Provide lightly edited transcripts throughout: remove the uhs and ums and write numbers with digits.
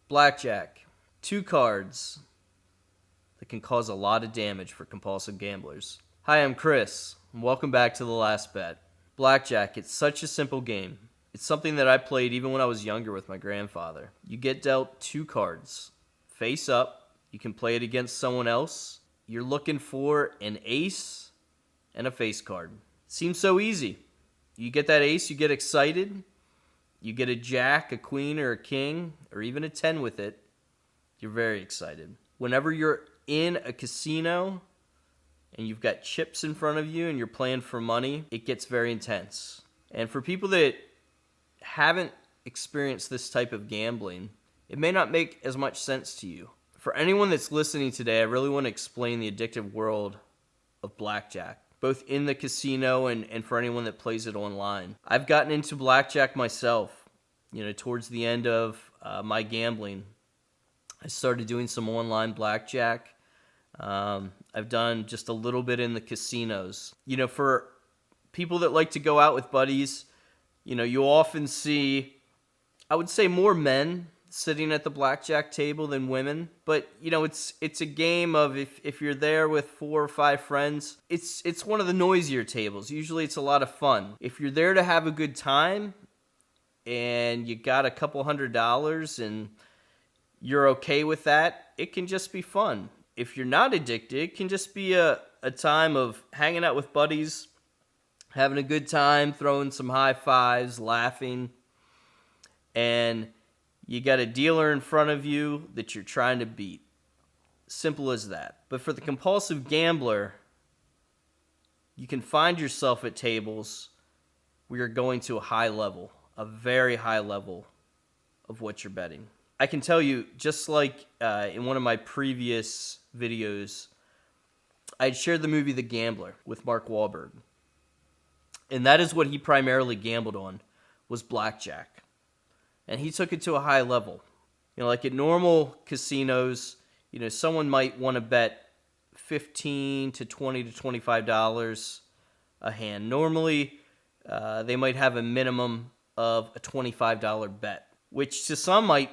Blackjack. 2 cards that can cause a lot of damage for compulsive gamblers. Hi, I'm Chris, and welcome back to The Last Bet. Blackjack, it's such a simple game. It's something that I played even when I was younger with my grandfather. You get dealt 2 cards. Face up, you can play it against someone else. You're looking for an ace and a face card. Seems so easy. You get that ace, you get excited. You get a jack, a queen, or a king, or even a 10 with it. You're very excited. Whenever you're in a casino and you've got chips in front of you and you're playing for money, it gets very intense. And for people that haven't experienced this type of gambling, it may not make as much sense to you. For anyone that's listening today, I really want to explain the addictive world of blackjack, both in the casino and for anyone that plays it online. I've gotten into blackjack myself. Towards the end of my gambling, I started doing some online blackjack. I've done just a little bit in the casinos. For people that like to go out with buddies, you'll often see, I would say, more men sitting at the blackjack table than women. But it's a game of if you're there with 4 or 5 friends, it's one of the noisier tables. Usually it's a lot of fun. If you're there to have a good time and you got a couple $100 and you're okay with that, it can just be fun. If you're not addicted, it can just be a time of hanging out with buddies, having a good time, throwing some high fives, laughing, and you got a dealer in front of you that you're trying to beat. Simple as that. But for the compulsive gambler, you can find yourself at tables where you're going to a high level, a very high level of what you're betting. I can tell you, just like in one of my previous videos, I had shared the movie The Gambler with Mark Wahlberg. And that is what he primarily gambled on, was blackjack. And he took it to a high level. Like at normal casinos, someone might want to bet $15 to $20 to $25 a hand. Normally, they might have a minimum of a $25 bet, which to some might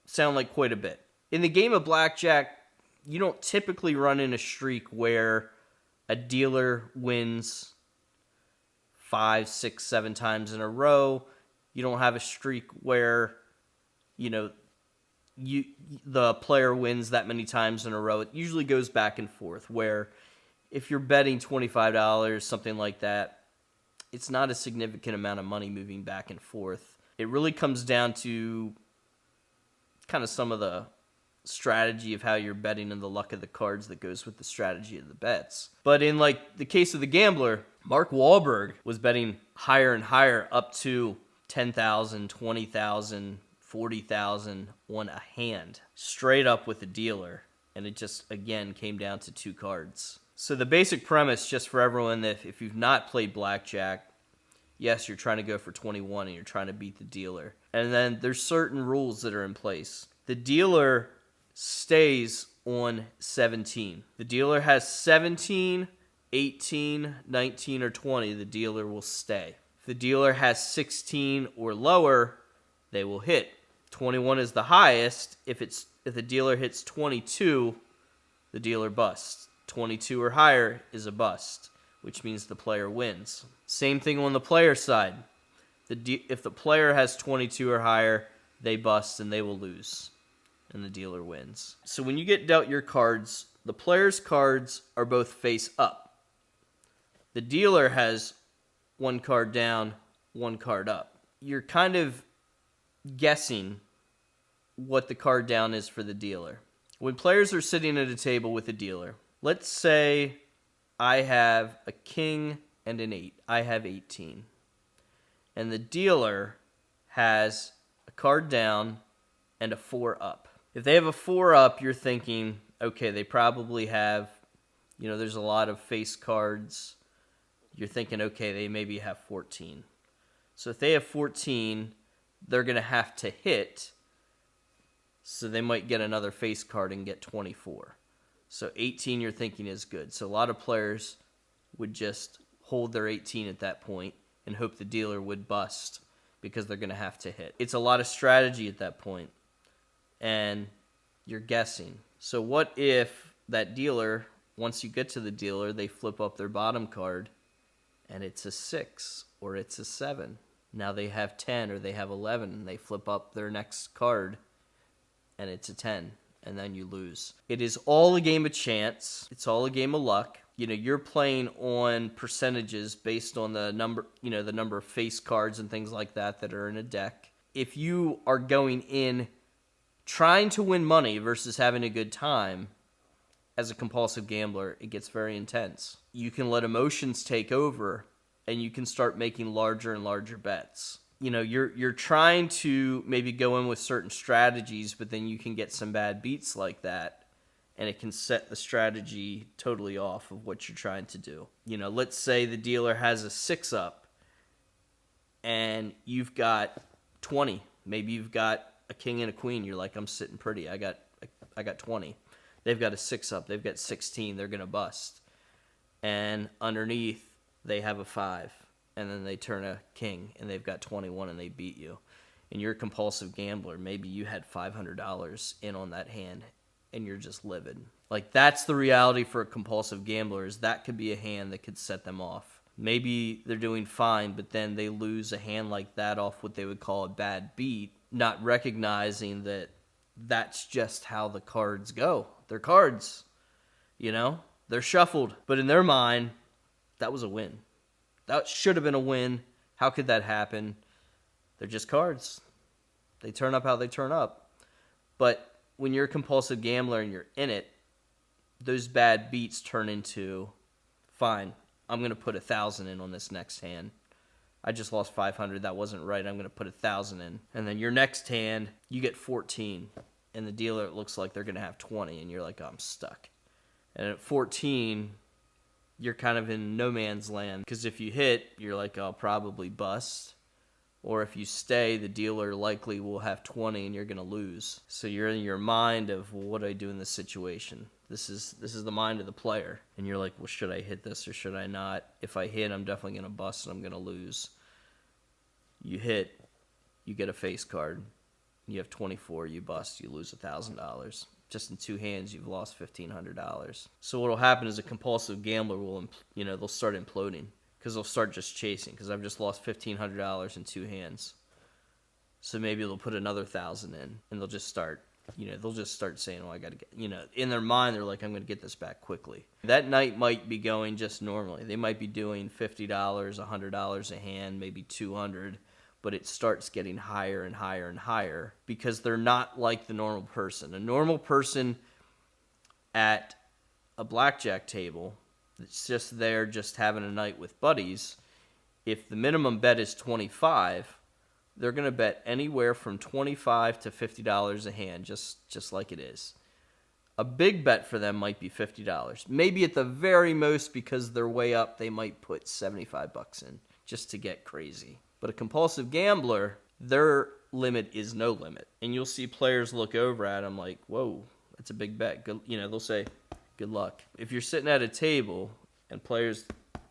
sound like quite a bit. In the game of blackjack, you don't typically run in a streak where a dealer wins 5, 6, 7 times in a row. You don't have a streak where, the player wins that many times in a row. It usually goes back and forth, where if you're betting $25, something like that, it's not a significant amount of money moving back and forth. It really comes down to kind of some of the strategy of how you're betting and the luck of the cards that goes with the strategy of the bets. But in the case of The Gambler, Mark Wahlberg was betting higher and higher, up to $10,000, $20,000, $40,000 on a hand, straight up with the dealer. And it just, again, came down to 2 cards. So the basic premise, just for everyone, that if you've not played blackjack, yes, you're trying to go for 21 and you're trying to beat the dealer. And then there's certain rules that are in place. The dealer stays on 17. The dealer has 17, 18, 19, or 20. The dealer will stay. If the dealer has 16 or lower, they will hit. 21 is the highest. If the dealer hits 22, the dealer busts. 22 or higher is a bust, which means the player wins. Same thing on the player side. If the player has 22 or higher, they bust and they will lose, and the dealer wins. So when you get dealt your cards, the player's cards are both face up. The dealer has 1 card down, 1 card up. You're kind of guessing what the card down is for the dealer. When players are sitting at a table with a dealer, let's say I have a king and an 8. I have 18. And the dealer has a card down and a 4 up. If they have a 4 up, you're thinking, okay, they probably have, there's a lot of face cards. You're thinking, okay, they maybe have 14. So if they have 14, they're going to have to hit. So they might get another face card and get 24. So 18 you're thinking is good. So a lot of players would just hold their 18 at that point and hope the dealer would bust because they're going to have to hit. It's a lot of strategy at that point. and you're guessing. So what if that dealer, once you get to the dealer, they flip up their bottom card and it's a 6 or it's a 7. Now they have 10 or they have 11 and they flip up their next card and it's a 10, and then you lose. It is all a game of chance. It's all a game of luck. You're playing on percentages based on the number, the number of face cards and things like that are in a deck. If you are going in trying to win money versus having a good time, as a compulsive gambler, it gets very intense. You can let emotions take over, and you can start making larger and larger bets. You're trying to maybe go in with certain strategies, but then you can get some bad beats like that, and it can set the strategy totally off of what you're trying to do. Let's say the dealer has a 6 up, and you've got 20. Maybe you've got a king and a queen. You're like, I'm sitting pretty. I got 20. They've got a 6 up. They've got 16. They're going to bust. And underneath, they have a 5. And then they turn a king, and they've got 21, and they beat you. And you're a compulsive gambler. Maybe you had $500 in on that hand, and you're just livid. Like, that's the reality for a compulsive gambler, is that could be a hand that could set them off. Maybe they're doing fine, but then they lose a hand like that off what they would call a bad beat, not recognizing that that's just how the cards go. They're cards, They're shuffled. But in their mind, that was a win. That should have been a win. How could that happen? They're just cards. They turn up how they turn up. But when you're a compulsive gambler and you're in it, those bad beats turn into, fine, I'm going to put 1,000 in on this next hand. I just lost 500. That wasn't right. I'm going to put 1,000 in. And then your next hand, you get 14. And the dealer, it looks like they're going to have 20. And you're like, oh, I'm stuck. And at 14, you're kind of in no man's land. Because if you hit, you're like, I'll probably bust. Or if you stay, the dealer likely will have 20 and you're going to lose. So you're in your mind of, well, what do I do in this situation? This is the mind of the player. And you're like, well, should I hit this or should I not? If I hit, I'm definitely going to bust and I'm going to lose. You hit, you get a face card. You have 24, you bust, you lose $1,000. Just in 2 hands, you've lost $1,500. So what will happen is a compulsive gambler will, they'll start imploding because they'll start just chasing because I've just lost $1,500 in 2 hands. So maybe they'll put another 1,000 in and they'll just start saying, oh, I got to get, in their mind, they're like, I'm going to get this back quickly. That night might be going just normally. They might be doing $50, $100 a hand, maybe $200. But it starts getting higher and higher and higher because they're not like the normal person. A normal person at a blackjack table that's just there just having a night with buddies, if the minimum bet is 25, they're going to bet anywhere from $25 to $50 a hand, just like it is. A big bet for them might be $50. Maybe at the very most, because they're way up, they might put $75 in just to get crazy. But a compulsive gambler, their limit is no limit. And you'll see players look over at them like, whoa, that's a big bet. Good, they'll say, good luck. If you're sitting at a table and players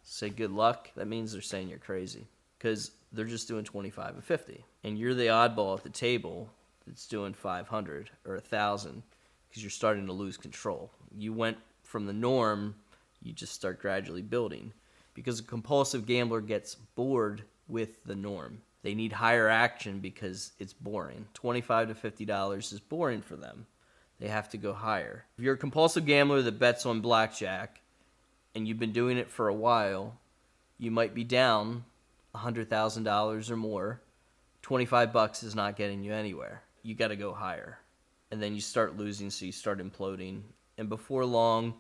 say good luck, that means they're saying you're crazy because they're just doing 25 and 50. And you're the oddball at the table that's doing 500 or 1,000 because you're starting to lose control. You went from the norm, you just start gradually building. Because a compulsive gambler gets bored with the norm. They need higher action because it's boring. $25 to $50 is boring for them. They have to go higher. If you're a compulsive gambler that bets on blackjack and you've been doing it for a while, you might be down $100,000 or more. $25 is not getting you anywhere. You got to go higher. And then you start losing, so you start imploding. And before long,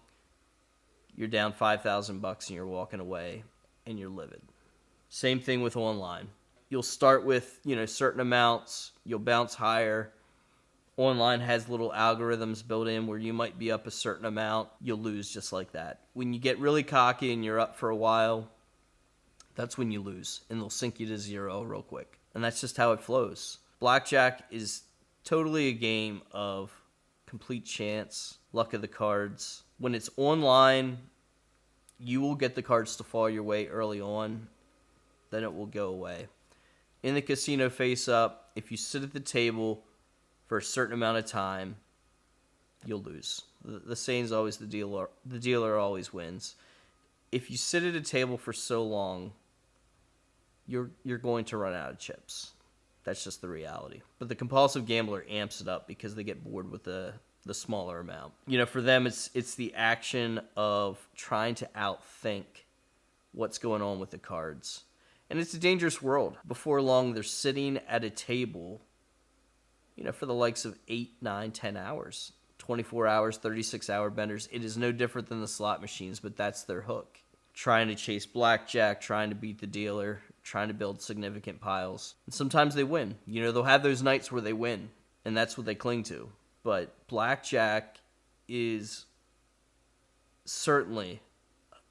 you're down $5,000 and you're walking away and you're livid. Same thing with online. You'll start with, certain amounts. You'll bounce higher. Online has little algorithms built in where you might be up a certain amount. You'll lose just like that. When you get really cocky and you're up for a while, that's when you lose. And they'll sink you to zero real quick. And that's just how it flows. Blackjack is totally a game of complete chance, luck of the cards. When it's online, you will get the cards to fall your way early on. Then it will go away. In the casino face-up, if you sit at the table for a certain amount of time, you'll lose. The saying's always the dealer always wins. If you sit at a table for so long, you're going to run out of chips. That's just the reality. But the compulsive gambler amps it up because they get bored with the smaller amount. For them, it's the action of trying to outthink what's going on with the cards. And it's a dangerous world. Before long, they're sitting at a table, for the likes of 8, 9, 10 hours. 24 hours, 36-hour benders. It is no different than the slot machines, but that's their hook. Trying to chase blackjack, trying to beat the dealer, trying to build significant piles. And sometimes they win. They'll have those nights where they win, and that's what they cling to. But blackjack is certainly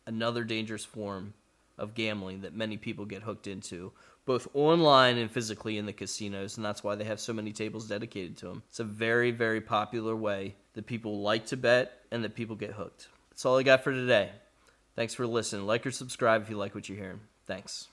another dangerous form of gambling that many people get hooked into, both online and physically in the casinos, and that's why they have so many tables dedicated to them. It's a very, very popular way that people like to bet and that people get hooked. That's all I got for today. Thanks for listening. Like or subscribe if you like what you're hearing. Thanks.